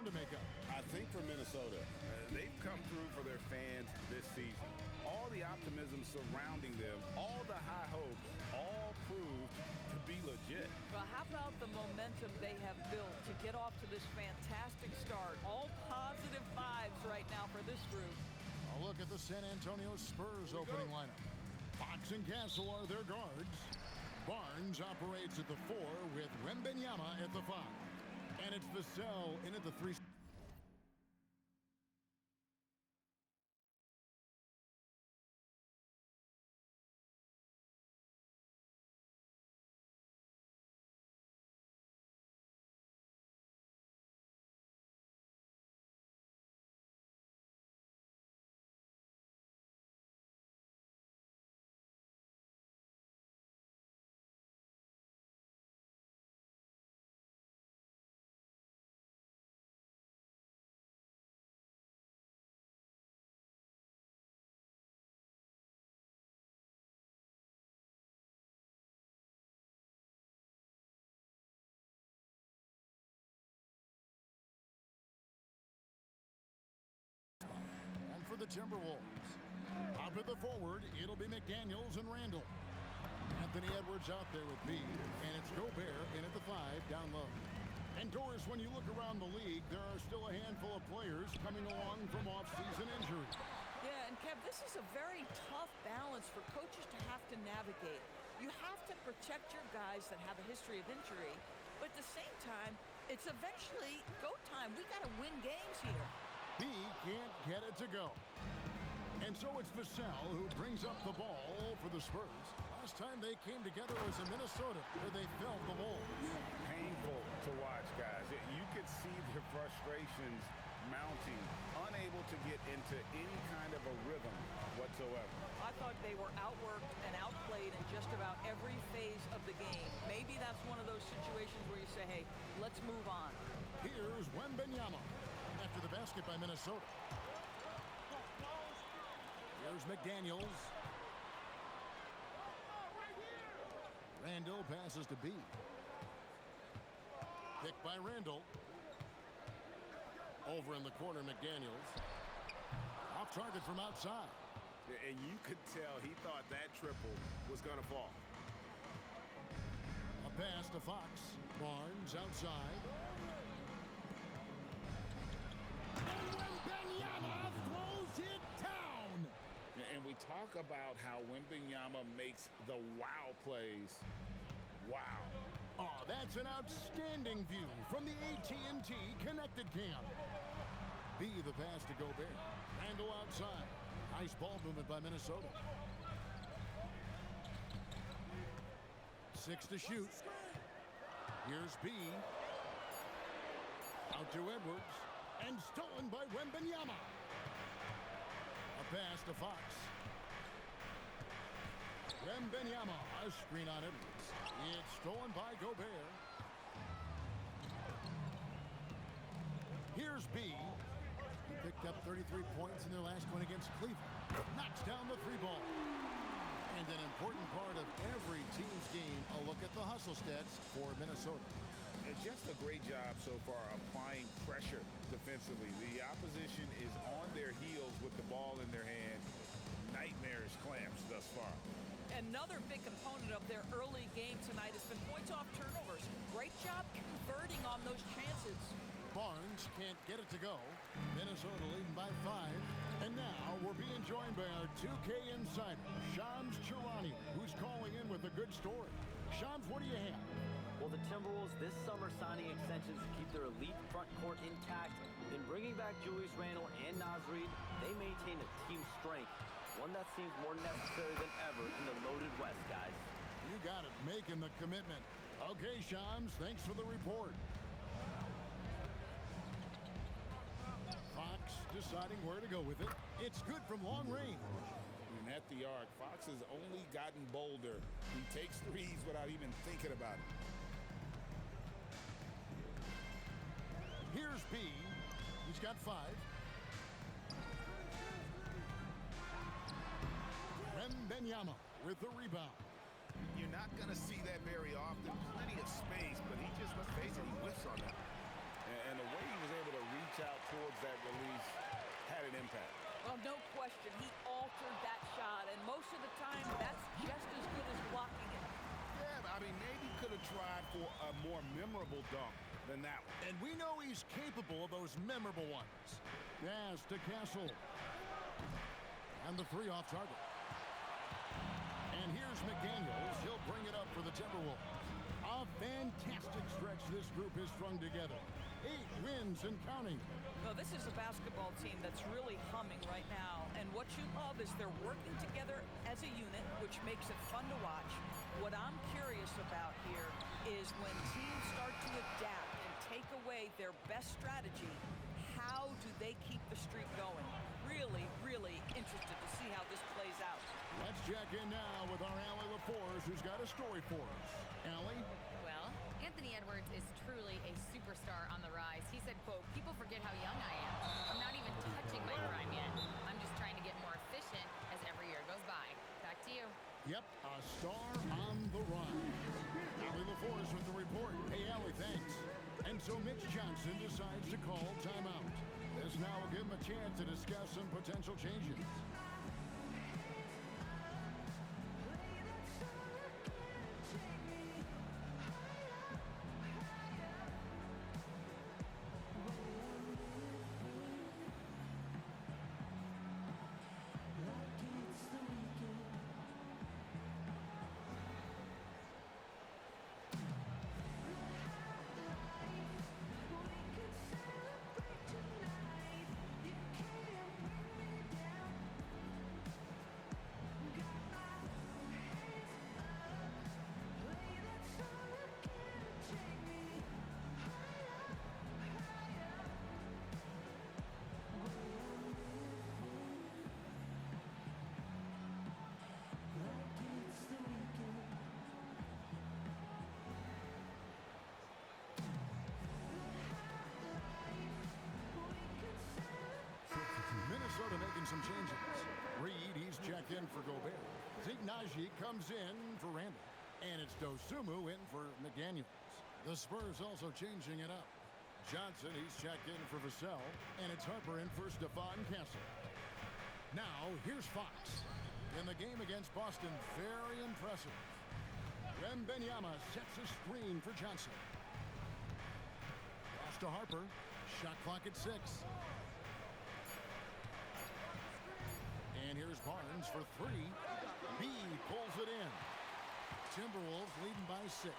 to make up? I think for Minnesota, they've come through for their fans this season. All the optimism surrounding them, all the high hopes, all proved to be legit. Well, how about the momentum they have built to get off to this fantastic start? All positive vibes right now for this group. A look at the San Antonio Spurs opening lineup. Fox and Castle are their guards. Barnes operates at the 4 with Wembanyama at the 5. And it's Vassell in at the 3. For the Timberwolves. Up at the forward, it'll be McDaniels and Randall. Anthony Edwards out there with B, and it's Gobert in at the 5 down low. And Doris, when you look around the league, there are still a handful of players coming along from off-season injuries. Yeah, and Kev, this is a very tough balance for coaches to have to navigate. You have to protect your guys that have a history of injury, but at the same time, it's eventually go time. We got to win games here. He can't get it to go. And so it's Vassell who brings up the ball for the Spurs. Last time they came together was in Minnesota, where they felt the Wolves. Painful to watch, guys. You could see the frustrations mounting, unable to get into any kind of a rhythm whatsoever. I thought they were outworked and outplayed in just about every phase of the game. Maybe that's one of those situations where you say, hey, let's move on. Here's Wembanyama after the basket by Minnesota. Here's McDaniels. Randall passes to B. Picked by Randall. Over in the corner, McDaniels. Off target from outside. And you could tell he thought that triple was going to fall. A pass to Fox. Barnes outside. And Wembanyama throws it down. And we talk about how Wembanyama makes the wow plays. Wow. Oh, that's an outstanding view from the AT&T Connected Cam. B, the pass to Gobert. Randall outside. Nice ball movement by Minnesota. 6 to shoot. Here's B. Out to Edwards. And stolen by Wembanyama. A pass to Fox. Wembanyama, a screen on Edwards. It's stolen by Gobert. Here's B. He picked up 33 points in their last one against Cleveland. Knocks down the 3 ball. And an important part of every team's game, a look at the hustle stats for Minnesota. And just a great job so far applying pressure defensively. The opposition is on their heels with the ball in their hand. Nightmares clamps thus far. Another big component of their early game tonight has been points off turnovers. Great job converting on those chances. Barnes can't get it to go. Minnesota leading by 5. And now we're being joined by our 2K insider, Shams Charania, who's calling in with a good story. Shams, what do you have? Well, the Timberwolves this summer signing extensions to keep their elite front court intact. In bringing back Julius Randle and Naz Reid, they maintain a team strength, one that seems more necessary than ever in the loaded West, guys. You got it, making the commitment. Okay, Shams, thanks for the report. Fox deciding where to go with it. It's good from long range. And at the arc, Fox has only gotten bolder. He takes threes without even thinking about it. Here's B. He's got 5. Wembanyama with the rebound. You're not going to see that very often. Plenty of space, but he just, let's face it, he whiffs on that. And the way he was able to reach reach out towards that release had an impact. Well, no question. He altered that shot, and most of the time, that's just as good as blocking it. Yeah, I mean, maybe could have tried for a more memorable dunk than that one. And we know he's capable of those memorable ones. Yes, to Castle. And the three off target. And here's McDaniels. He'll bring it up for the Timberwolves. A fantastic stretch this group has strung together. 8 wins and counting. No, this is a basketball team that's really humming right now. And what you love is they're working together as a unit, which makes it fun to watch. What I'm curious about here is when teams start to adapt and take away their best strategy, how do they keep the streak going? Really, really interested to see how this plays out. Let's check in now with our Allie LaForce, who's got a story for us. Allie? Well, Anthony Edwards is truly a superstar on the rise. He said, quote, "People forget how young I am. I'm not even touching my prime yet. I'm just trying to get more efficient as every year goes by." Back to you. Yep, a star on the rise. Allie LaForce with the report. Hey, Allie, thanks. And so Mitch Johnson decides to call timeout. This now will give him a chance to discuss some potential changes. Minnesota making some changes. Reed, he's checked in for Gobert. Zignaji comes in for Randall. And it's Dosumu in for McDaniels. The Spurs also changing it up. Johnson, he's checked in for Vassell. And it's Harper in for Stephon Castle. Now, here's Fox. In the game against Boston, very impressive. Wembanyama sets a screen for Johnson. Pass to Harper. Shot clock at 6. And here's Barnes for 3. B pulls it in. Timberwolves leading by 6.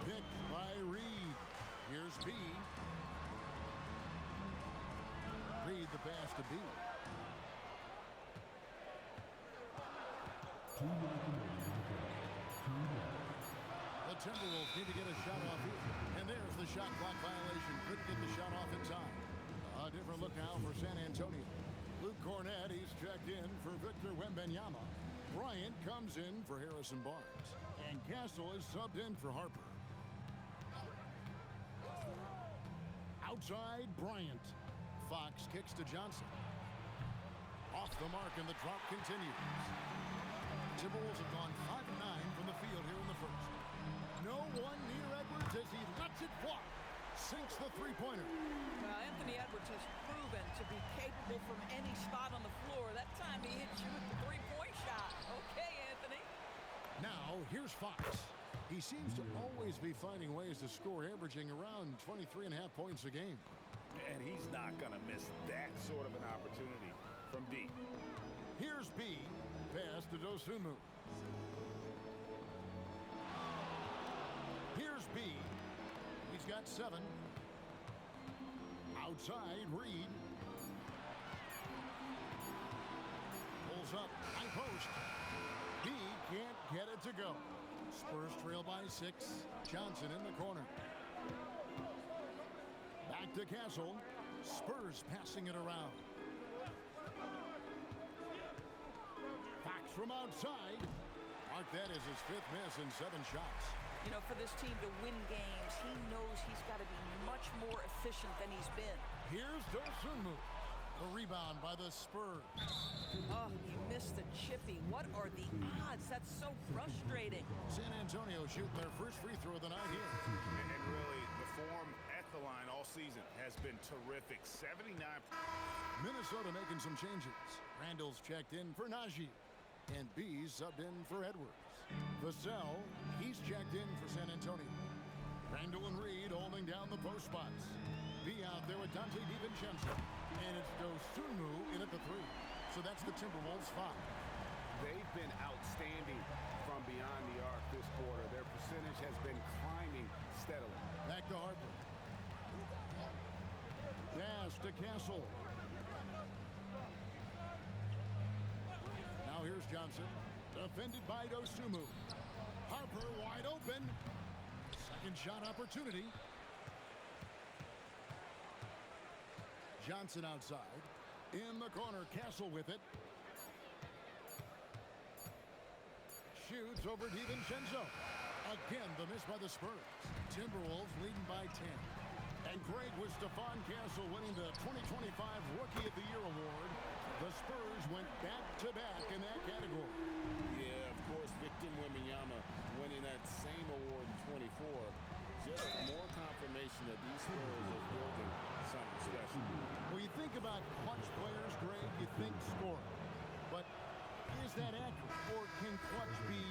Picked by Reed. Here's B. Reed the pass to B. The Timberwolves need to get a shot off here. And there's the shot clock violation. Couldn't get the shot off in time. A different look now for San Antonio. Luke Cornett, he's checked in for Victor Wembanyama. Bryant comes in for Harrison Barnes. And Castle is subbed in for Harper. Outside, Bryant. Fox kicks to Johnson. Off the mark, and the drop continues. Timberwolves have gone 5-9 from the field here in the first. No one near Edwards as he lets it fly. Sinks the three-pointer. Well, Anthony Edwards has proven to be capable from any spot on the floor. That time he hit you with the three-point shot. Okay, Anthony. Now, here's Fox. He seems to always be finding ways to score, averaging around 23.5 points a game. And he's not going to miss that sort of an opportunity from deep. Here's B. Pass to Dosumu. Here's B. He's got 7. Outside, Reed. Pulls up, high post. B can't get it to go. Spurs trail by 6. Johnson in the corner. Back to Castle. Spurs passing it around. Fox from outside. Mark that as his 5th miss in 7 shots. You know, for this team to win games, he knows he's got to be much more efficient than he's been. Here's Dosumu. The rebound by the Spurs. Oh, he missed the chippy. What are the odds? That's so frustrating. San Antonio shooting their first free throw of the night here. And really, the form at the line all season has been terrific. 79. Minnesota making some changes. Randall's checked in for Najee. And B's subbed in for Edwards. Vassell, he's checked in for San Antonio. Randall and Reed holding down the post spots. B out there with Dante DiVincenzo. And it's Dosunmu in at the 3. So that's the Timberwolves 5. They've been outstanding from beyond the arc this quarter. Their percentage has been climbing steadily. Back to Harper. Pass to Castle. Now here's Johnson. Defended by Dosunmu. Harper wide open. Second shot opportunity. Johnson outside. In the corner, Castle with it. Shoots over DiVincenzo. Again, the miss by the Spurs. Timberwolves leading by 10. And Greg with Stephon Castle winning the 2025 Rookie of the Year award. The Spurs went back-to-back in that category. Yeah, of course, Victor Wembanyama winning that same award in 24. Just more confirmation that these Spurs are building something special. When you think about clutch players, Greg, you think scoring. But is that accurate? Or can clutch be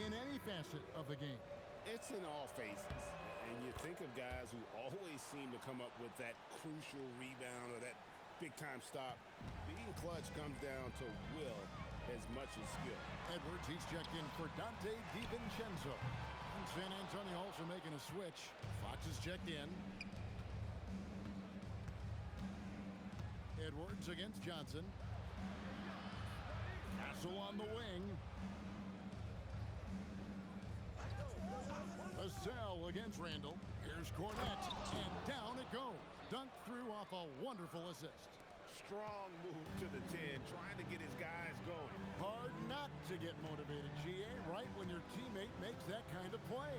in any facet of the game? It's in all phases. And you think of guys who always seem to come up with that crucial rebound or that big-time stop. Being clutch comes down to will as much as skill. Edwards, he's checked in for Dante DiVincenzo. And San Antonio also making a switch. Fox is checked in. Edwards against Johnson. Castle on the wing. Vassell against Randall. Here's Cornette. And down it goes. Dunked through off a wonderful assist. Strong move to the 10, trying to get his guys going. Hard not to get motivated, GA, right when your teammate makes that kind of play.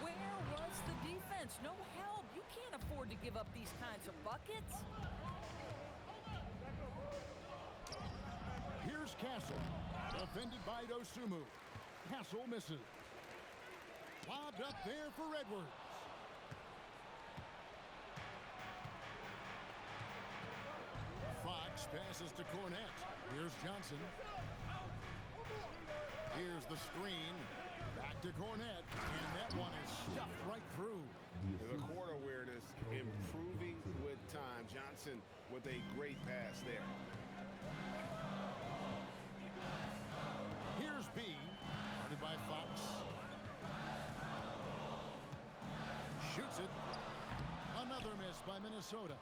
Where was the defense? No help. You can't afford to give up these kinds of buckets. Here's Castle. Defended by Dosunmu. Castle misses. Lobbed up there for Edwards. Fox passes to Cornette. Here's Johnson. Here's the screen. Back to Cornette. And that one is stuffed right through. The court awareness improving with time. Johnson with a great pass there. Here's B. Guarded by Fox. Shoots it. Another miss by Minnesota.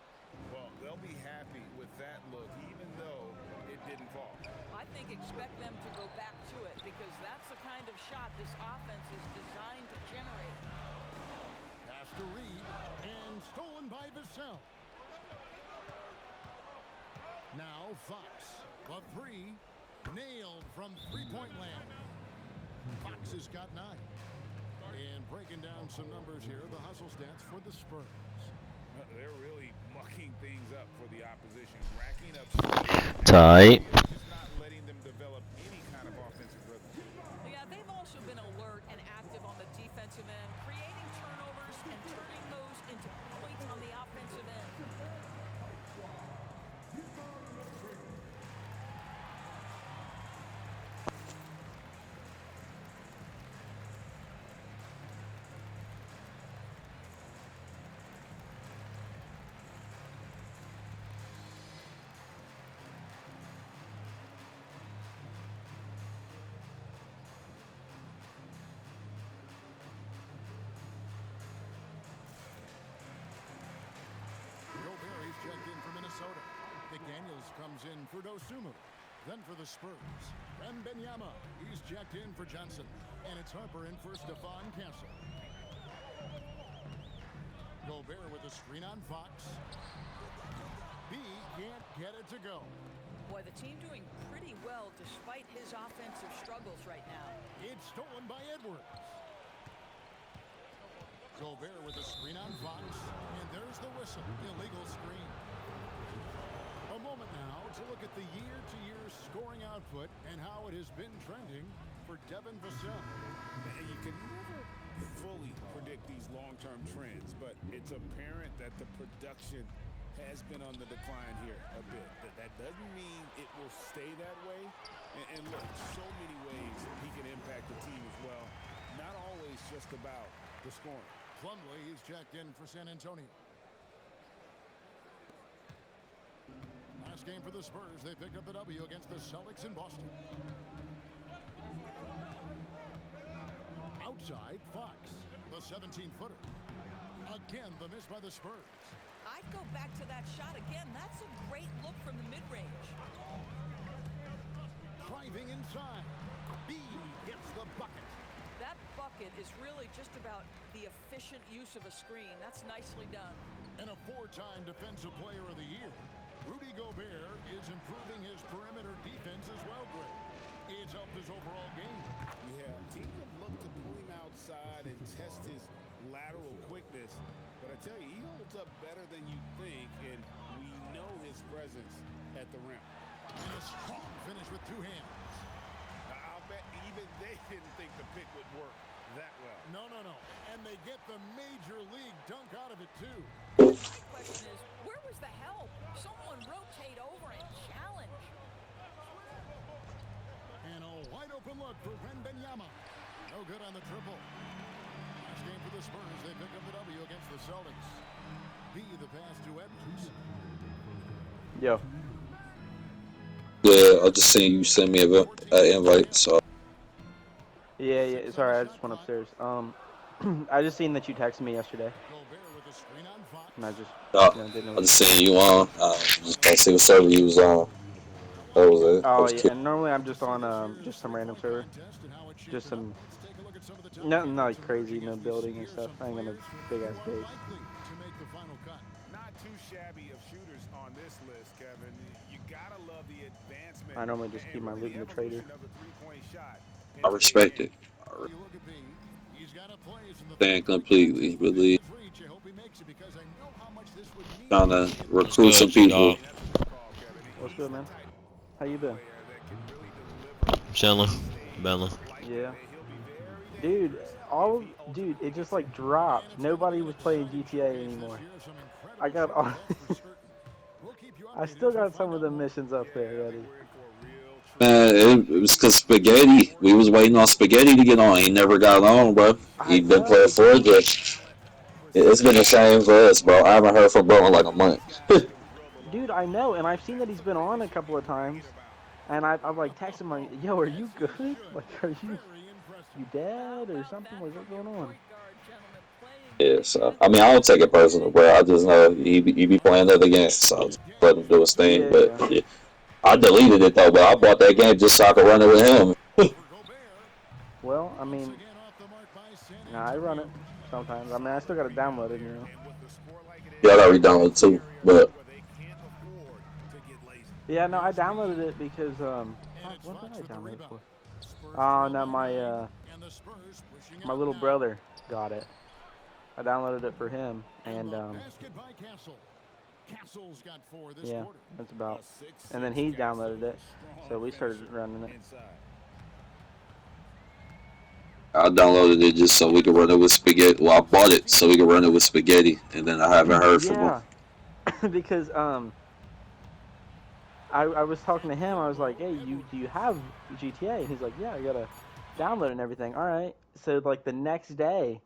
Well, they'll be happy with that look, even though it didn't fall. I think expect them to go back to it because that's the kind of shot this offense is designed to generate. Pass to Reed and stolen by Vassell. Now Fox. The 3 nailed from three-point land. Fox has got 9. And breaking down some numbers here, the hustle stats for the Spurs. They're really mucking things up for the opposition, racking up. Tight. Just not letting them develop any kind of offensive rhythm. Yeah, they've also been alert and active on the defensive end, creating turnovers and turning those into points on the offensive end. Checked in for Minnesota. McDaniels comes in for Dosunmu. Then for the Spurs, Wembanyama. He's checked in for Johnson. And it's Harper in for Stephon Castle. Gobert with a screen on Fox. B can't get it to go. Boy, the team doing pretty well despite his offensive struggles right now. It's stolen by Edwards. Gobert with a screen on Fox. And there's the whistle. Illegal screen. A moment now to look at the year-to-year scoring output and how it has been trending for Devin Vassell. You can never fully predict these long-term trends, but it's apparent that the production has been on the decline here a bit. That doesn't mean it will stay that way. And look, so many ways he can impact the team as well. Not always just about the scoring. Plumlee, he's checked in for San Antonio. Last game for the Spurs, they picked up the W against the Celtics in Boston. Outside, Fox, the 17-footer. Again, the miss by the Spurs. I'd go back to that shot again. That's a great look from the mid-range. Driving inside. B gets the bucket. That bucket is really just about the efficient use of a screen. That's nicely done. And a 4-time Defensive Player of the Year. Rudy Gobert is improving his perimeter defense as well, Greg. It's helped his overall game. Yeah, teams have looked to pull him outside and test his lateral quickness. But I tell you, he holds up better than you think, and we know his presence at the rim. And a strong finish with two hands. I'll bet even they didn't think the pick would work that well. No. And they get the major league dunk out of it, too. My question is, where was the help? Someone rotate over and challenge. And a wide-open look for Wembanyama. No good on the triple. Last game for the Spurs, they pick up the W against the Celtics. B, the pass to Edwards. Yo. Yeah, I just seen you send me an invite, so. Yeah. Sorry, I just went upstairs. I just seen that you texted me yesterday, and I just didn't know. I just seen you on. I see what server you was on. That was it. Oh yeah, and normally I'm just on just some random server, just some nothing like crazy, no building and stuff. I ain't got a big ass base. Not too shabby of shooters on this list, Kevin. You gotta love the advancement. I normally just keep my loot in the trader. I respect it. I stand completely, really. Trying to recruit some people. What's good, man? How you been? Chilling, belling. Yeah. Dude, it just like dropped. Nobody was playing GTA anymore. I got all I still got some of the missions up there ready. Man, it was because Spaghetti. We was waiting on Spaghetti to get on. He never got on, bro. He been playing Forge. It's been a shame for us, bro. I haven't heard from bro in like a month. Dude, I know, and I've seen that he's been on a couple of times, and I'm like texting him like, yo, are you good? Like, are you dead or something? Like, what's going on? Yeah, so I mean, I don't take it personal, bro. I just know he be playing other games, so I just let him do his thing. Yeah, but yeah. I deleted it though. But I bought that game just so I could run it with him. Well, I mean, I run it sometimes. I mean, I still got to download it, you know. Yeah, I got re-downloaded too, but yeah, no, I downloaded it because what did I download it for? Oh no, my little brother got it. I downloaded it for him, and yeah, that's about. And then he downloaded it, so we started running it. I downloaded it just so we could run it with Spaghetti. Well, I bought it so we could run it with Spaghetti, and then I haven't heard from him. Yeah, because I was talking to him. I was like, hey, do you have GTA? And he's like, yeah, I gotta download it and everything. All right. So like the next day,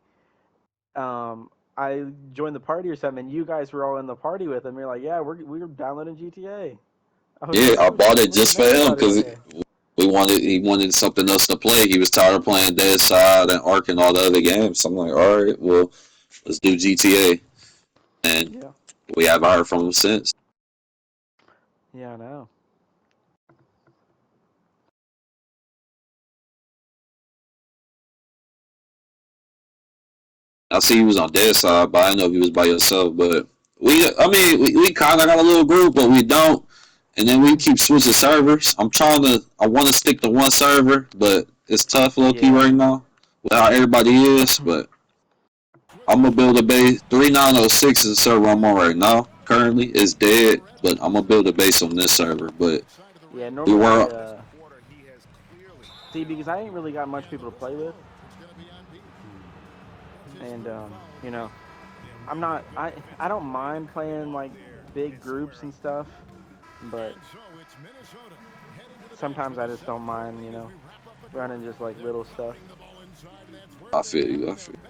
I joined the party or something, and you guys were all in the party with him. You're like, yeah, we're downloading GTA. Yeah, I bought it just for him because he wanted something else to play. He was tired of playing Dead Side and Ark and all the other games. So I'm like, all right, well, let's do GTA. And we haven't heard from him since. Yeah, I know. I see he was on Dead Side, but I didn't know if he was by yourself. But we kind of got a little group, but we don't. And then we keep switching servers. I want to stick to one server, but it's tough low-key right now with how everybody is. But I'm going to build a base. 3906 is the server I'm on right now. Currently, it's dead, but I'm going to build a base on this server. But yeah, normally, see, because I ain't really got much people to play with. and you know, I don't mind playing like big groups and stuff, but sometimes I just don't mind, running just like little stuff. I feel you. I feel you.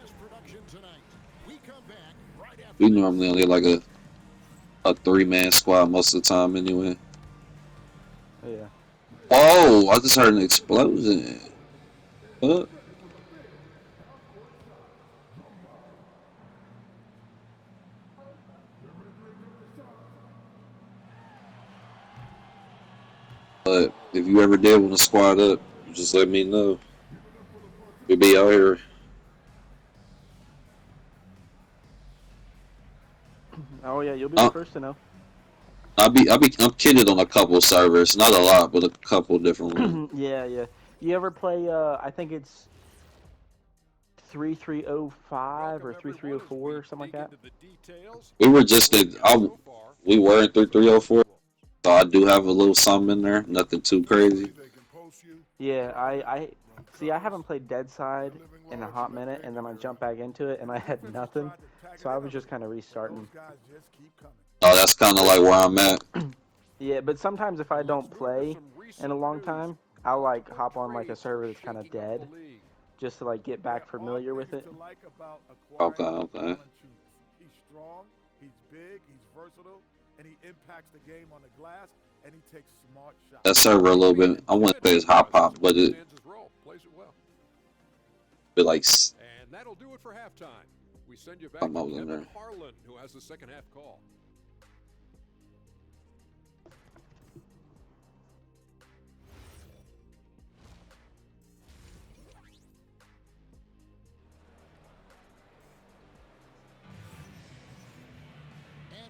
We normally only like a 3-man squad most of the time anyway. Yeah. Oh, I just heard an explosion. What? But if you ever did want to squad up, just let me know. We'll be out here. Oh yeah, you'll be the first to know. I'm kidded on a couple servers, not a lot, but a couple different ones. Yeah, yeah. You ever play? I think it's 3305 or 3304 or something like that. We were just we were in 3304, so I do have a little something in there. Nothing too crazy. Yeah, I see. I haven't played Dead Side in a hot minute, and then I jumped back into it, and I had nothing. So I was just kind of restarting. Oh, that's kind of like where I'm at. Yeah, but sometimes if I don't play in a long time, I'll like hop on like a server that's kind of dead, just to like get back familiar with it. Okay, okay. He's strong, he's big, he's versatile, and he impacts the game on the glass, and he takes smart shots. That server a little bit. I wouldn't say it's hop hop, but it be like. And that'll do it for halftime. We send you back to Kevin Harlan, who has the second half call.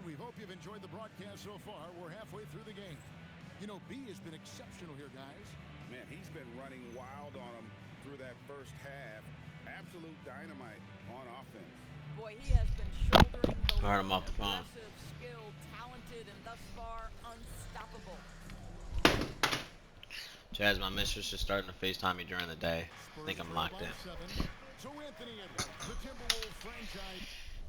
We hope you've enjoyed the broadcast so far. We're halfway through the game. You know, B has been exceptional here, guys. Man, he's been running wild on him through that first half. Absolute dynamite on offense. Boy, he has been shouldering the Heard him off the phone. aggressive, skilled, talented, and thus far unstoppable. Chaz, my mistress is starting to FaceTime me during the day. I think I'm locked in. So Anthony Edwards, the Timberwolves franchise.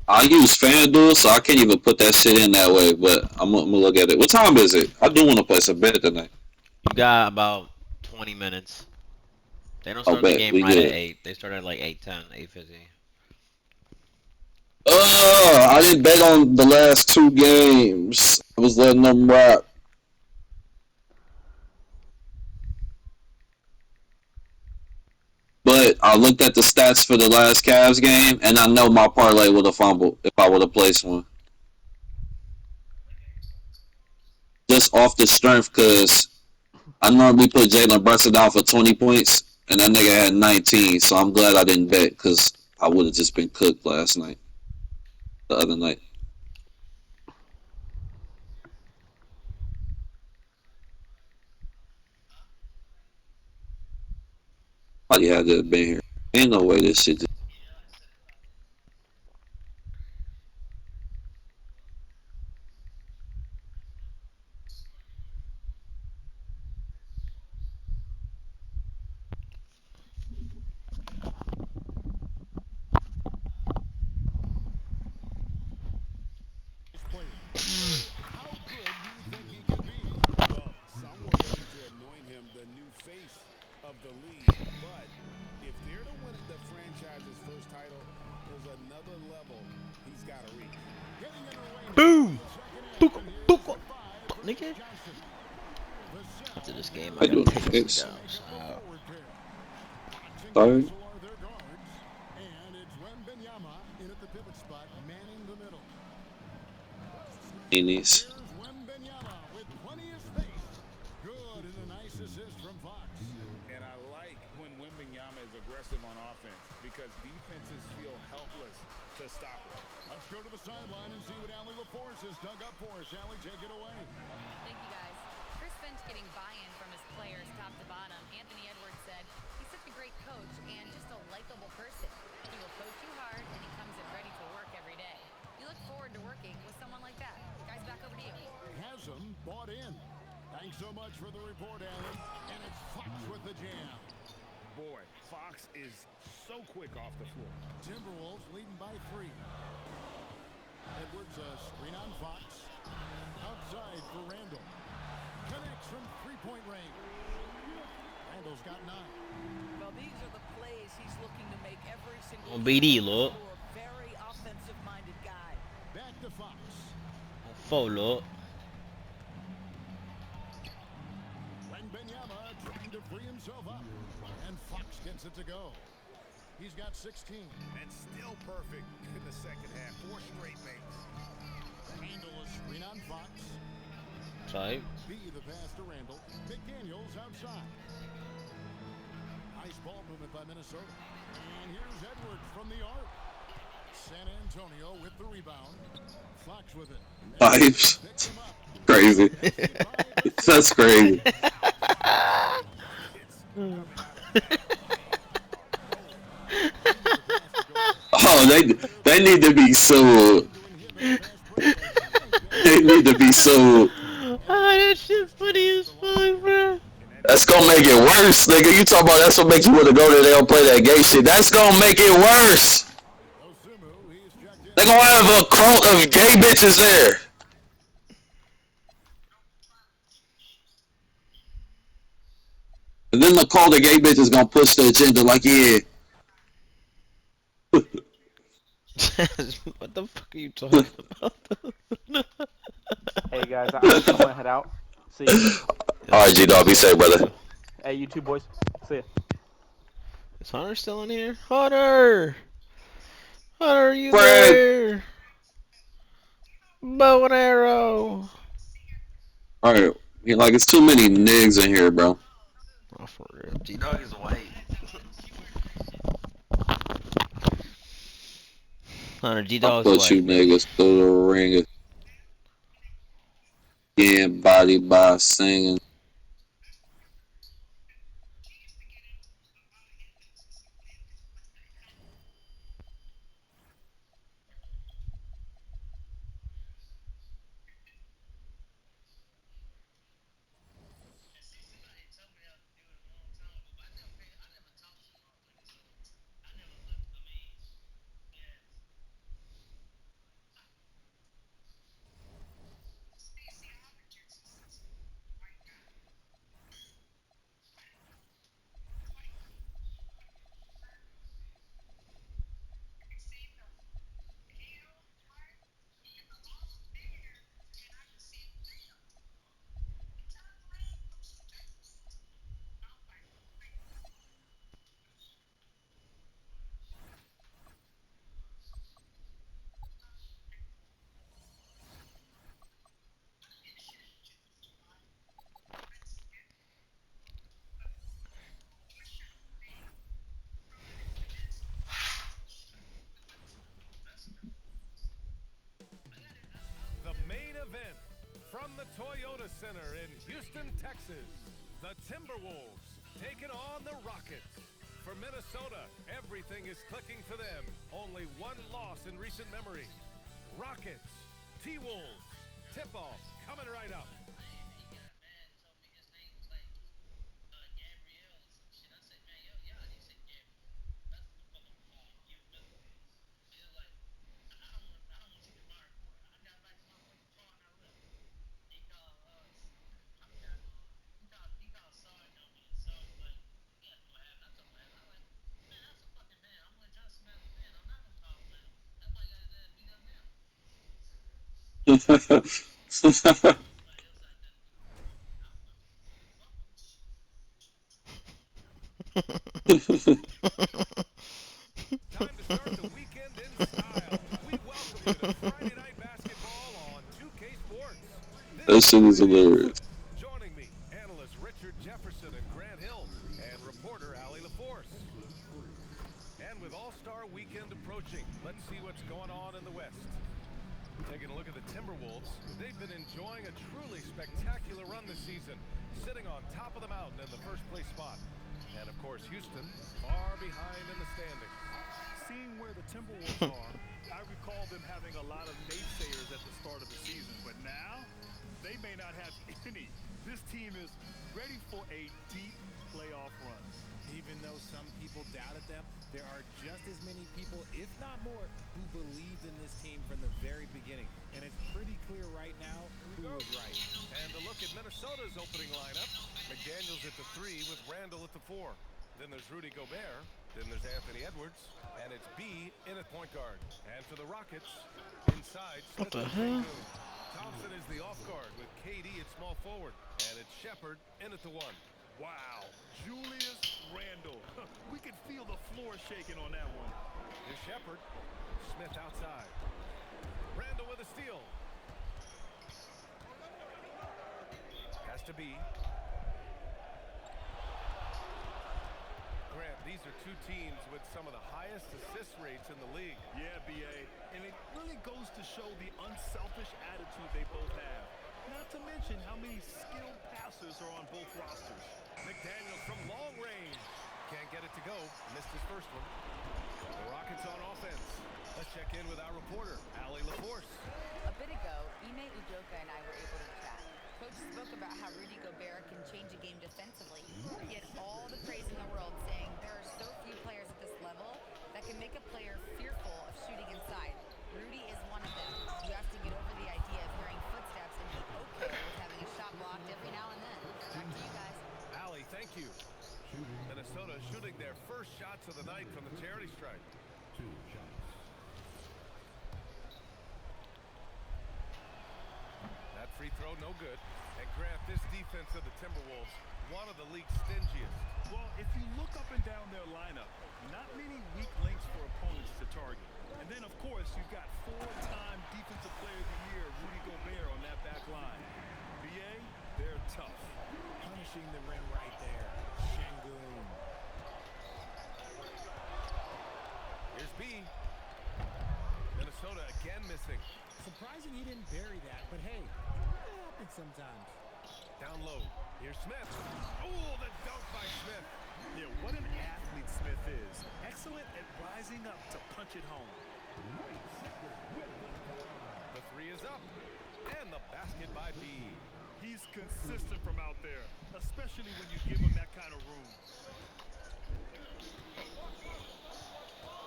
I use FanDuel, so I can't even put that shit in that way, but I'm gonna look at it. What time is it? I do want to place a bet tonight. You got about 20 minutes. They don't start the game right at 8. They start at like 8:10, 8:50. I didn't bet on the last 2 games. I was letting them rock. But I looked at the stats for the last Cavs game, and I know my parlay would have fumbled if I would have placed one. Just off the strength, because I normally put Jalen Brunson down for 20 points, and that nigga had 19, so I'm glad I didn't bet, because I would have just been cooked last night. The other night. Probably had to have been here. Ain't no way this shit just... How good do you think he can be? Well, someone needs to anoint him the new face of the league. But if they're to win the franchise's first title, there's another level he's got to reach. Getting underway. Boom! Boom! Nigga. After this game, I gotta take this down. Sorry. And it's Wembanyama in at the pivot spot, manning the middle. Here's Wembanyama with plenty of space. Good, and a nice assist from Fox. And I like when Wembanyama is aggressive on offense because defenses feel helpless to stop him. Let's go to the sideline and see what Allie LaForce has dug up for us. Allie, take it away. Thank you, guys. Chris Finch getting buy-in from his players top to bottom. Anthony Edwards said he's such a great coach and just a likable person. He will coach you hard, and he comes in ready to work every day. You look forward to working with someone like that. Guys, back over to you. Hasm bought in. Thanks so much for the report, Allie. And it's Fox with the jam. Boy, Fox is so quick off the floor. Timberwolves leading by 3. Edwards, screen on Fox. Outside for Randall. Connects from three-point range. Randall's got 9. Well, these are the plays he's looking to make every single BD, time. look. Very offensive-minded guy. Back to Fox. Foul, look. Wembanyama trying to free himself up. And Fox gets it to go. He's got 16. And still perfect in the second half. 4 straight makes. Randall is screen on Fox. Tight. B the pass to Randall. McDaniels outside. Nice ball movement by Minnesota. And here's Edwards from the arc. San Antonio with the rebound. Fox with it. Pipes. Crazy. That's crazy. Oh, they need to be sued. They need to be sued. Oh, that shit funny as fuck, bro. That's gonna make it worse, nigga. You talking about that's what makes you want to go there and play that gay shit. That's gonna make it worse. They gonna have a cult of gay bitches there. And then the cult of gay bitches gonna push the agenda like, yeah. What the fuck are you talking about? Hey guys, I'm gonna head out. See you. Alright, G-Dog, be safe, brother. Hey, you two boys. See ya. Is Hunter still in here? Hunter! Hunter, are you Fred. there? Bow and arrow! Alright, like it's too many niggas in here, bro. Oh, for real. G-Dog is white. Hunter, I G-Dog's put you white, baby. niggas through the ringer. Getting body by singing. The main event from the Toyota Center in Houston, Texas. The Timberwolves taking on the Rockets. For Minnesota, everything is clicking for them. Only one loss in recent memory. Rockets, T-Wolves, tip-off coming right up. Time to start the weekend in style. We welcome you to Friday Night Basketball on 2K Sports. That shit is hilarious. Joining me, analysts Richard Jefferson and Grant Hill, and reporter Allie LaForce. And with All-Star Weekend approaching, let's see what's going on in the West. Taking a look at the Timberwolves, they've been enjoying a truly spectacular run this season, sitting on top of the mountain in the first place spot. And of course, Houston, far behind in the standings. Seeing where the Timberwolves are, I recall them having a lot of naysayers at the start of the season, but now they may not have any. This team is ready for a deep playoff run. Even though some people doubted them, there are just as many people, if not more, who believed in this team from the very beginning. And it's pretty clear right now who was right. And a look at Minnesota's opening lineup. McDaniels at the 3 with Randall at the 4. Then there's Rudy Gobert. Then there's Anthony Edwards. And it's B in at point guard. And for the Rockets, inside, What the Smith and hell? Sengun. Thompson is the off guard with KD at small forward. And it's Shepard in at the 1. Wow, Julius Randle. We could feel the floor shaking on that one. Here's Shepard. Smith outside. Randle with a steal. Has to be. Grant, these are two teams with some of the highest assist rates in the league. Yeah, BA. And it really goes to show the unselfish attitude they both have. Not to mention how many skilled passers are on both rosters. McDaniels from long range. Can't get it to go. Missed his first one. The Rockets on offense. Let's check in with our reporter, Allie LaForce. A bit ago, Ime Udoka and I were able to chat. Coach spoke about how Rudy Gobert can change a game defensively. He had all the praise in the world, saying there are so few players at this level that can make a player fearful of shooting inside. Rudy is one of them. You have to get over the idea of hearing footsteps and be okay with having a shot blocked every now and then. Back to you guys. Allie, thank you. Minnesota shooting their first shots of the night from the charity strike. That free throw, no good. And Grant, this defense of the Timberwolves, one of the league's stingiest. Well, if you look up and down their lineup, not many weak links for opponents to target. And then, of course, you've got 4-time Defensive Player of the Year, Rudy Gobert, on that back line. BA, they're tough. Punishing the rim right there. Sengun. Here's B. Minnesota again missing. Surprising he didn't bury that, but hey, it happens sometimes. Down low. Here's Smith. Oh, the dunk by Smith. Yeah, what an athlete Smith is. Excellent at rising up to punch it home. The 3 is up. And the basket by B. He's consistent from out there, especially when you give him that kind of room.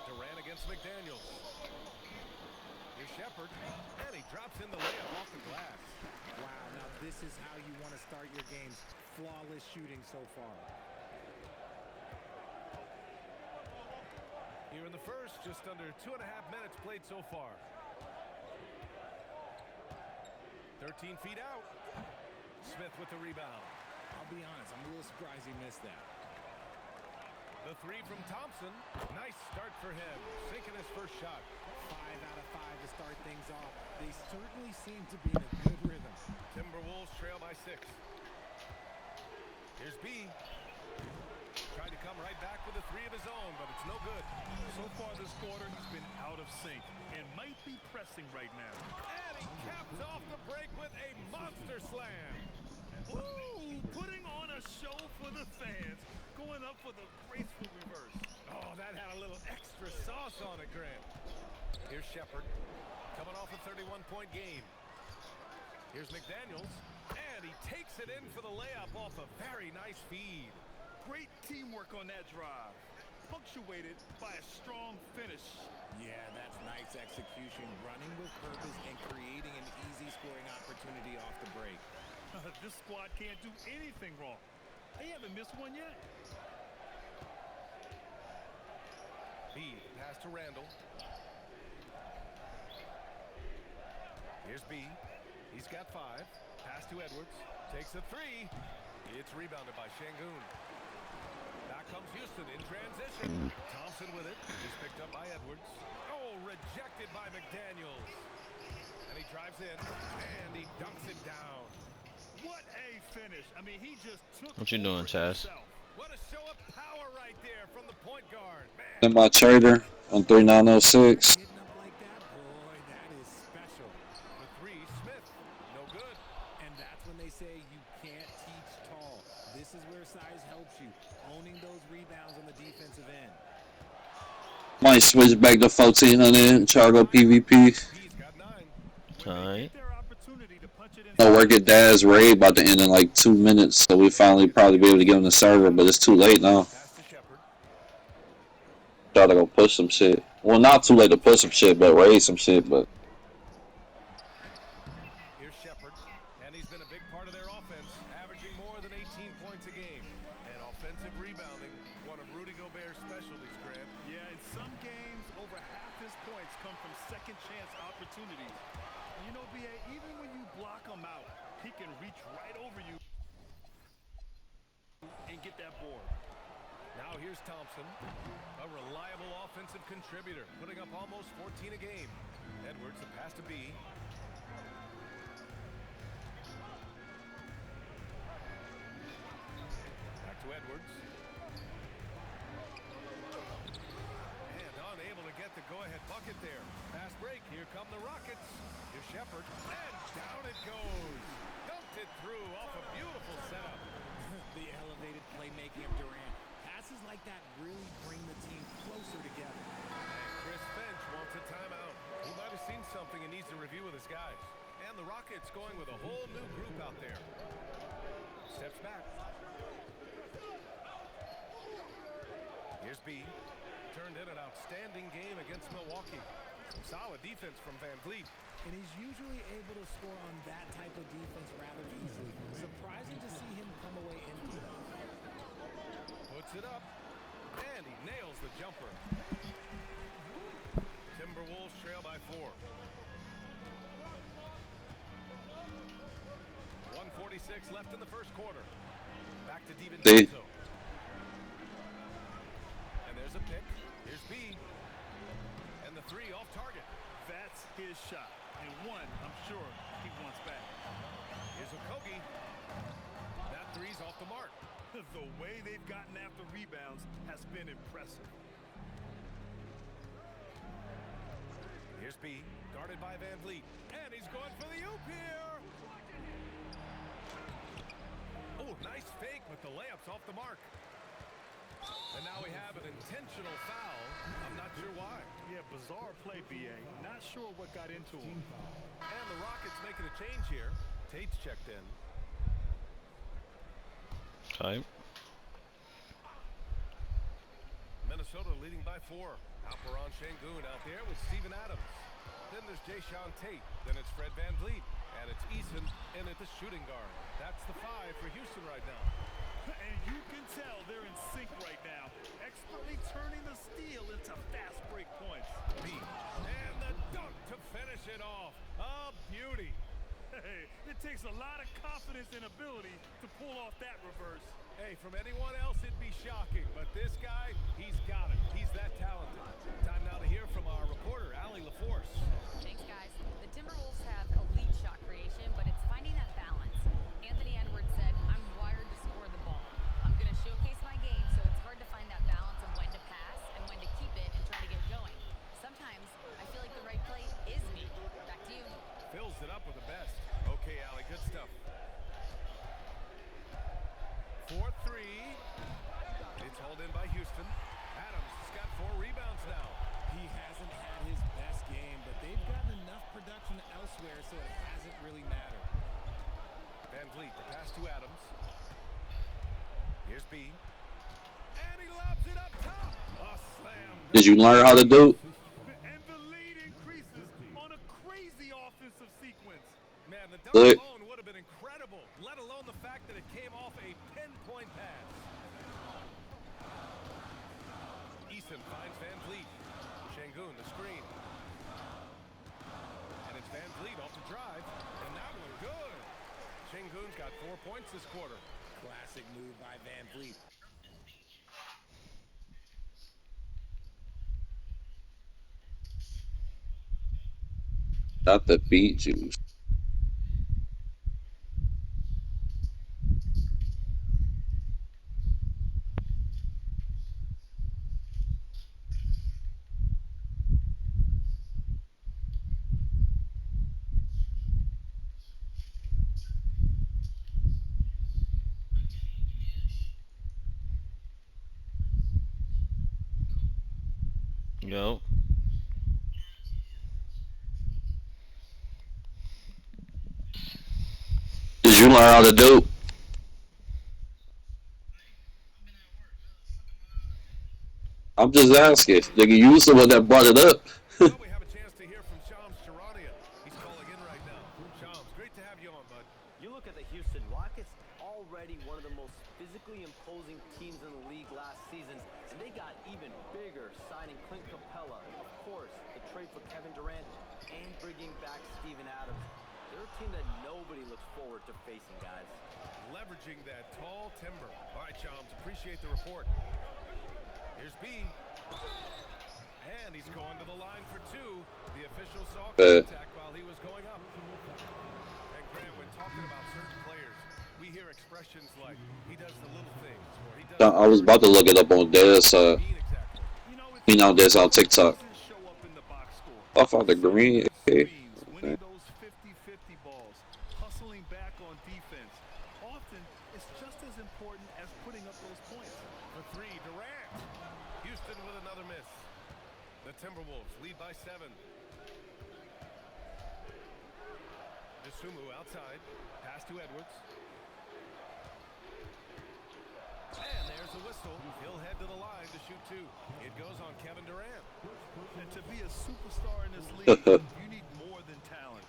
Durant against McDaniels. Here's Shepard. And he drops in the layup off the glass. Wow, now this is how you want to start your games. Flawless shooting so far. Here in the first, just under 2.5 minutes played so far. 13 feet out. Smith with the rebound. I'll be honest, I'm a little surprised he missed that. The 3 from Thompson. Nice start for him. Sinking his first shot. 5 out of 5 to start things off. They certainly seem to be in a good rhythm. Timberwolves trail by 6. Here's B. Tried to come right back with a 3 of his own, but it's no good. So far this quarter, he's been out of sync and might be pressing right now. And he caps off the break with a monster slam. Ooh, putting on a show for the fans, going up for the graceful reverse. Oh, that had a little extra sauce on it, Grant. Here's Shepard, coming off a 31-point game. Here's McDaniels, and he takes it in for the layup off a very nice feed. Great teamwork on that drive, punctuated by a strong finish. Yeah, that's nice execution, running with purpose and creating an easy scoring opportunity off the break. This squad can't do anything wrong. They haven't missed one yet. B, pass to Randall. Here's B. He's got 5. Pass to Edwards. Takes a 3. It's rebounded by Sengun. Back comes Houston in transition. Thompson with it. He's picked up by Edwards. Oh, rejected by McDaniels. And he drives in. And he dunks it down. What a finish. I mean, he just took What you doing, Chaz? What a show of power right there from the point guard. Man. And my trader on 3906. Getting up like that, boy, that is special. The 3, Smith. No good. And that's when they say you can't teach tall. This is where size helps you, owning those rebounds on the defensive end. Might switch back to 1400 and try to go PvP. He's got 9. Alright. Their opportunity to punch it No, work inside. at Dad's raid about to end in like 2 minutes, so we finally probably be able to get on the server, but it's too late now. Pass to Shepard. Try to go push some shit. Well, not too late to push some shit, but raid some shit, but. Here's Shepard, and he's been a big part of their offense, averaging more than 18 points a game. And offensive rebounding, one of Rudy Gobert's specialties, Grant. Yeah, in some games, over half his points come from second chance opportunities. You know, BA, even when you block him out, he can reach right over you and get that board. Now here's Thompson, a reliable offensive contributor, putting up almost 14 a game. Edwards, the pass to B. Back to Edwards. And unable to get the go-ahead bucket there. Fast break, here come the Rockets. Here's Shepard, and down it goes. Dumped it through off a beautiful setup. The elevated playmaking of Durant. Passes like that really bring the team closer together. And Chris Finch wants a timeout. He might have seen something and needs to review with his guys. And the Rockets going with a whole new group out there. Steps back. Here's B. Turned in an outstanding game against Milwaukee. Some solid defense from Van Vliet. And he's usually able to score on that type of defense rather easily. Surprising to see him come away empty. Puts it up, and he nails the jumper. Timberwolves trail by 4. 1:46 left in the first quarter. Back to DiVincenzo. And there's a pick. Here's B. And the three off target. That's his shot. And one, I'm sure he wants back. Here's Okogie. That three's off the mark. The way they've gotten after rebounds has been impressive. Here's B, guarded by Van Vliet. And he's going for the oop here. Oh, nice fake, but the layup's off the mark. And now we have an intentional foul. I'm not sure why. Yeah, bizarre play, BA. Not sure what got into him. And the Rockets making a change here. Tate's checked in. Okay. Minnesota leading by 4. Alperon Şengün out there with Steven Adams. Then there's Jayshawn Tate. Then it's Fred Van Vliet. And it's Eason in at the shooting guard. That's the 5 for Houston right now. And you can tell they're in sync right now. Expertly turning the steal into fast break points. B. And the dunk to finish it off. A beauty. Hey, it takes a lot of confidence and ability to pull off that reverse. Hey, from anyone else, it'd be shocking. But this guy, he's got it. He's that talented. Time now to hear from our reporter, Allie LaForce. Thanks, guys. The Timberwolves have elite shot creation, but it's finding that balance. Anthony Edwards said, I'm wired to score the ball. I'm going to showcase my game, so it's hard to find that balance of when to pass and when to keep it and try to get going. Sometimes I feel like the right play is me. Back to you. Fills it up with the best. Okay, Allie, good stuff. 4-3. It's hauled in by Houston. Adams has got 4 rebounds now. He hasn't had his best game, but they've gotten enough production elsewhere, so it hasn't really mattered. Van Vliet, the pass to Adams. Here's B. And he lobs it up top. A slam. Did you learn how to do? And the lead increases on a crazy offensive sequence. Man, the dunk Look. alone would have been incredible, let alone the fact that it came off a pinpoint pass. Eason finds Van Vliet. Şengün, the screen. And it's Van Vliet off the drive. And that one good. Şengün's got 4 points this quarter. Classic move by Van Vliet. Not the beet juice. Yo. learn how to do. I'm just asking. Nigga, you was the one that brought it up. Well, we have a chance to hear from Shams Charania. He's calling in right now. Shams, great to have you on, bud. You look at the Houston Rockets, already one of the most physically imposing teams in the league last season, and they got even bigger, signing Clint Capella, of course, the trade for Kevin Durant, and bringing back Steven Adams. They're a team that nobody looks forward to facing, guys. Leveraging that tall timber. All right, Shams, appreciate the report. Here's B. And he's going to the line for two. The official saw contact while he was going up. And Grant, when talking about certain players, we hear expressions like, he does the little things, or he does I was about to look it up on Des. You know, Des on TikTok. I found the green. Winning those 50-50 balls, hustling back on defense. Often, it's just as important as putting up those points. For three, Durant. Houston with another miss. The Timberwolves lead by 7. Isumu outside. Pass to Edwards. And there's a whistle. He'll head to the line to shoot 2. It goes on Kevin Durant. And to be a superstar in this league, you need more than talent.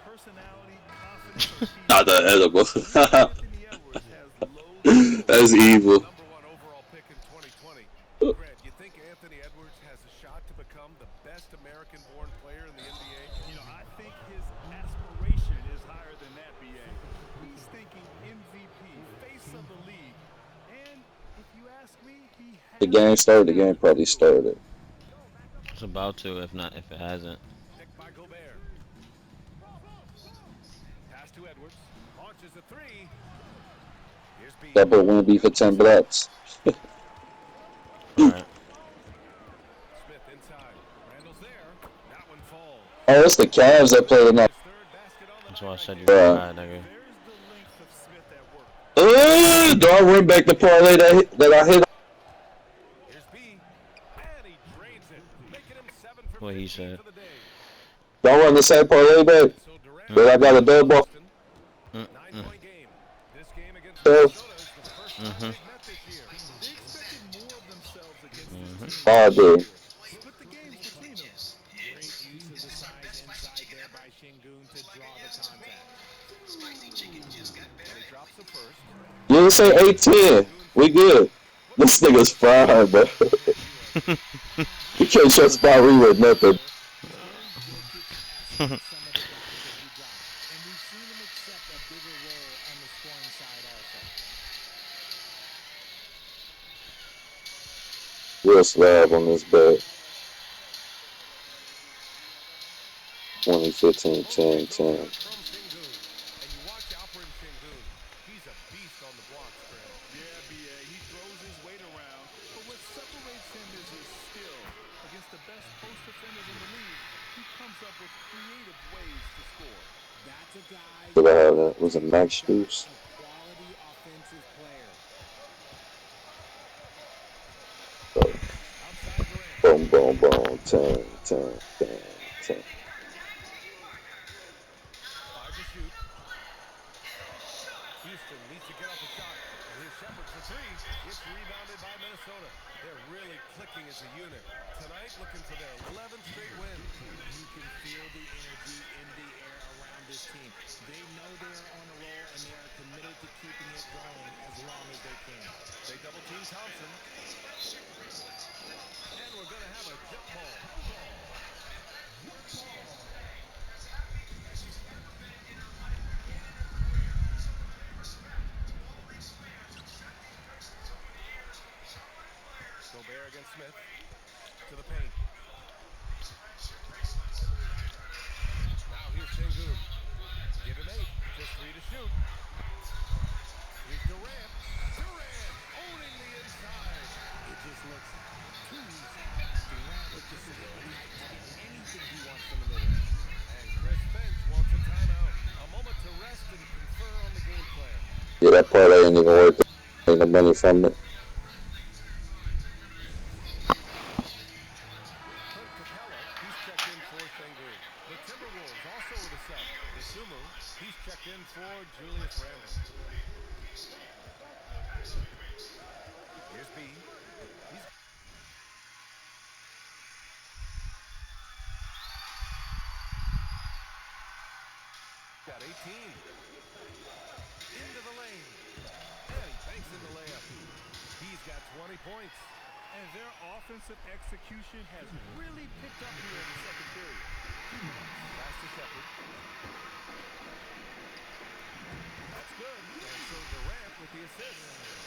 Personality, confidence, Not the edible. That's evil. Number 1 overall pick in 2020. Grant, you think Anthony Edwards has a shot to become the best American-born player in the NBA? You know, I think his aspiration is higher than that, BA. He's thinking MVP, face of the league. And if you ask me, he has... The game started. The game probably started. It's about to, if it hasn't. Picked by Gobert. Pass to Edwards. Launches a 3. Here's B. That boy won't be for 10 blocks. Alright. Smith inside. Randall's there. That one falls. Oh, it's the Cavs that play tonight. That's why I said you were high, nigga. Do I run back the parlay that I hit? Here's B. And he drains it, making him 7 for What he said. for the day. Do I run the same parlay back? But I got a dub ball. 9-point game. This game against Yes. Minnesota is the first time they've met this year. They expected more of themselves against this team. I do. Split the games between them. Great use of the size inside there by Şengün to draw the contact. And he drops the first. You didn't say 8-10. We good. This nigga's fine, bro. You can't trust Barry with nothing. And we've seen him accept a bigger role on the scoring side also. Real slab on this bet. 2015, 10, 10. And you watch Alfred Şengün. He's a beast on the blocks, Grant. Yeah, BA, he throws his weight around, but what separates him is his skill. Against the best post defenders in the league, he comes up with creative ways to score. That's a guy Did I have that? Was it Max Juice? quality offensive player. Boom, boom, boom. 10, 10, 10, 10. 5 to shoot. Houston needs to get off a shot. And here's Shepard for 3. It's rebounded by Minnesota. They're really clicking as a unit. Tonight, looking for their 11th straight win. You can feel the energy in the air around this team. They know they are on a roll and they are committed to keeping it going as long as they can. They double team Thompson. And we're going to have a jump ball. Gobert against Smith. To the paint. Now here's Şengün. Give him 8. Just 3 to shoot. Here's Durant. Durant owning the inside. It just looks too easy. Durant with the skill. He can do anything he wants from the middle. And Chris Finch wants a timeout. A moment to rest and confer on the game plan. Yeah, that parlay ain't even worth it. Ain't no money from it. Clint Capella, he's checked in for Şengün. The Timberwolves also with a sub. Isumu, he's checked in for Julius Randle. 18. Into the lane. And he banks in the layup. He's got 20 points. And their offensive execution has really picked up here in the second period. Pass to Shepard. That's good. And so Durant with the assist.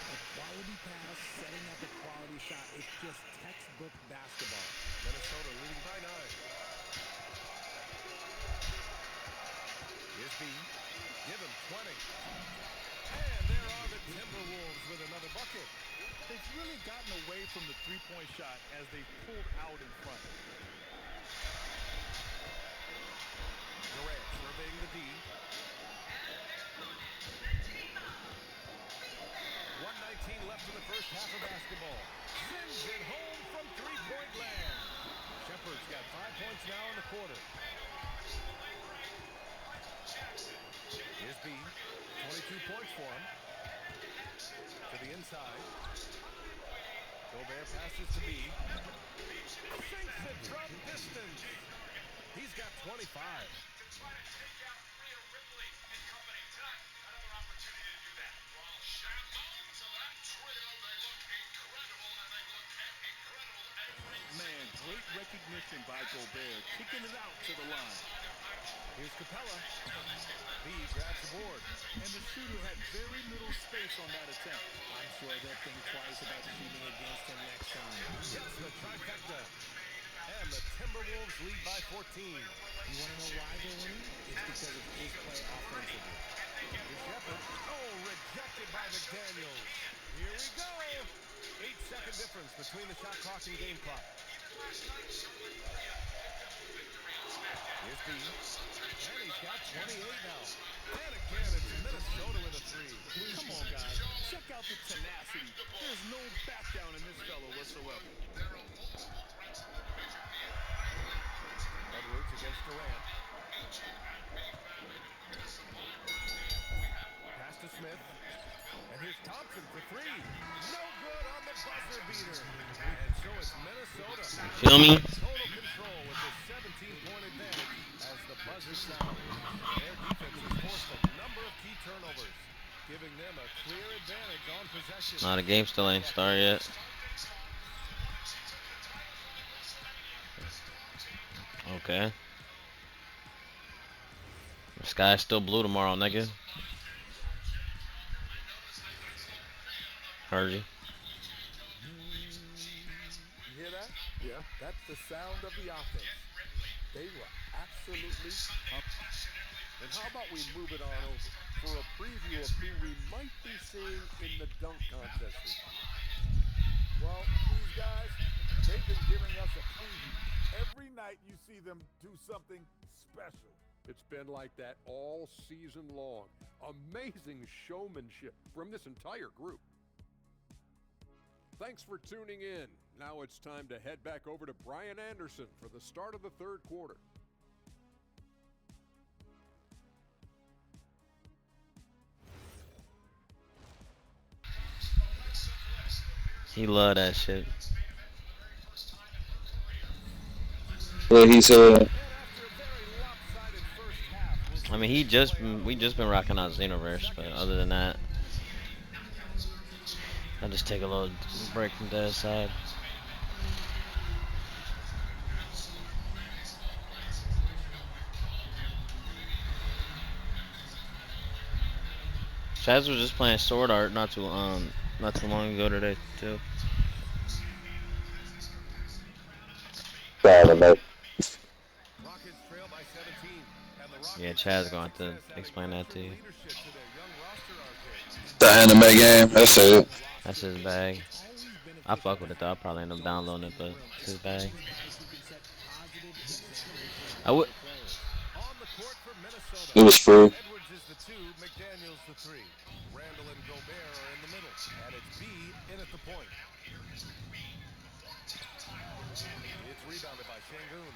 A quality pass, setting up a quality shot. It's just textbook basketball. Minnesota leading by 9. Here's B. Give him 20. And there are the Timberwolves with another bucket. They've really gotten away from the three-point shot as they've pulled out in front. Durant surveying the D. 1:19 left in the first half of basketball. Sends it home from three-point land. Shepard's got 5 points now in the quarter. Here's B. 22 points for him. To the inside. Gobert passes to B. Sinks it from distance. He's got 25. Man, great recognition by Gobert, kicking it out to the line. Here's Capella. B grabs the board. And the shooter had very little space on that attempt. I'm sure they'll think twice about shooting against him next time. Hits the trifecta. And the Timberwolves lead by 14. You want to know why they're winning? It's because of his play offensively. Here's Shepard. Oh, rejected by McDaniels. Here we go. 8-second difference between the shot clock and game clock. Here's B. And he's got 28 now. And again, it's Minnesota with a three. Come on, guys. Check out the tenacity. There's no back down in this fellow whatsoever. Edwards against Durant. Pass to Smith. And here's Thompson for three. No good on the buzzer beater. And so it's Minnesota. Feel me? Total control with a 17-point advantage as the buzzer sounds. Their defense has forced a number of key turnovers, giving them a clear advantage on possession. Nah, the game still ain't started yet. Okay. The sky's still blue tomorrow, nigga. Heard you. You hear that? Yeah. That's the sound of the offense. They were absolutely And how about we move it on over for a preview of who we might be seeing in the dunk contest this year? Well, these guys, they've been giving us a preview. Every night you see them do something special. It's been like that all season long. Amazing showmanship from this entire group. Thanks for tuning in. Now it's time to head back over to Brian Anderson for the start of the third quarter. He love that shit. What he said. I mean, we just been rocking out Xenoverse, but other than that, I'll just take a little break from that side. Chaz was just playing Sword Art not too long ago today too. Yeah, Chaz going to explain that to you. The anime game, that's it. That's his bag. I fuck with it though. I'll probably end up downloading it, but it's his bag. I would. It was free. Edwards is the 2, McDaniels the 3. Randall and Gobert are in the middle, and it's B in at the point. It's rebounded by Şengün.